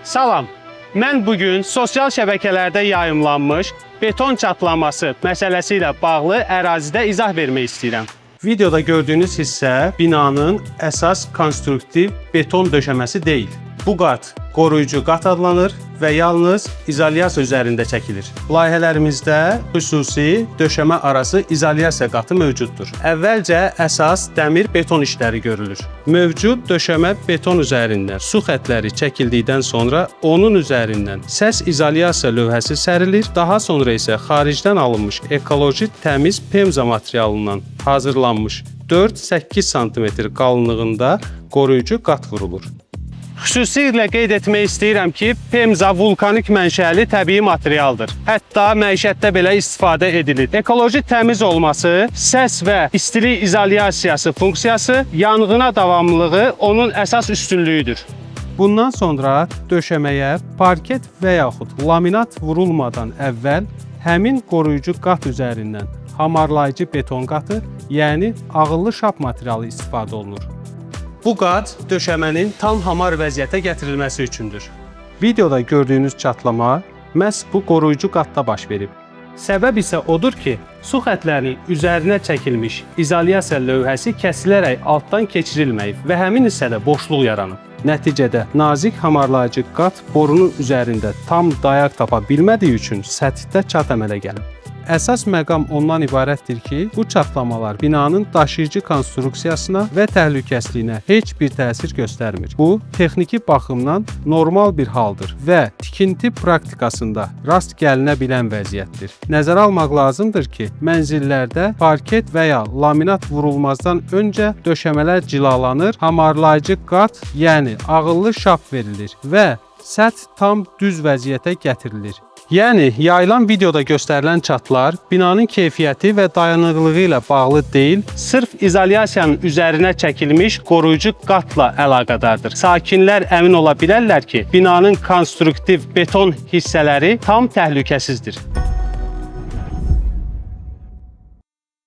Salam, mən bugün sosial şəbəkələrdə yayımlanmış beton çatlaması məsələsi ilə bağlı ərazidə izah vermək istəyirəm. Videoda gördüyünüz hissə binanın əsas konstruktiv beton döşəməsi deyil. Bu qat qoruyucu qat adlanır və yalnız izolyasiya üzərində çəkilir. Layihələrimizdə xüsusi döşəmə arası izolyasiya qatı mövcuddur. Əvvəlcə əsas dəmir beton işləri görülür. Mövcud döşəmə beton üzərindən su xəttləri çəkildikdən sonra onun üzərindən səs izolyasiya lövhəsi sərilir. Daha sonra isə xaricdən alınmış ekoloji təmiz pemza materialından hazırlanmış 4-8 sm qalınlığında qoruyucu qat vurulur. Xüsusilə qeyd etmək istəyirəm ki, pemza vulkanik mənşəli təbii materialdır. Hətta məişətdə belə istifadə edilir. Ekoloji təmiz olması, səs və istilik izolyasiyası funksiyası, yanğına davamlılığı onun əsas üstünlüyüdür. Bundan sonra döşəməyə parket və yaxud laminat vurulmadan əvvəl həmin qoruyucu qat üzərindən hamarlayıcı beton qatı, yəni ağıllı şap materialı istifadə olunur. Bu qat döşəmənin tam hamar vəziyyətə gətirilməsi üçündür. Videoda gördüyünüz çatlama məhz bu qoruyucu qatda baş verib. Səbəb isə odur ki, su xəttlərinin üzərinə çəkilmiş izolyasiya lövhəsi kəsilərək altdan keçirilməyib və həmin hissədə boşluq yaranıb. Nəticədə nazik hamarlayıcı qat borunun üzərində tam dayaq tapa bilmədiyi üçün səthdə çat əmələ gəlib. Əsas məqam ondan ibarətdir ki, bu çatlamalar binanın daşıyıcı konstruksiyasına və təhlükəsizliyinə heç bir təsir göstərmir. Bu, texniki baxımdan normal bir haldır və tikinti praktikasında rast gəlinə bilən vəziyyətdir. Nəzərə almaq lazımdır ki, mənzillərdə parket və ya laminat vurulmazdan öncə döşəmələr cilalanır, hamarlayıcı qat, yəni ağıllı şap verilir və səth tam düz vəziyyətə gətirilir. Yəni, yayılan videoda göstərilən çatlar binanın keyfiyyəti və dayanıqlığı ilə bağlı deyil, sırf izolyasiyanın üzərinə çəkilmiş qoruyucu qatla əlaqədardır. Sakinlər əmin ola bilərlər ki, binanın konstruktiv beton hissələri tam təhlükəsizdir.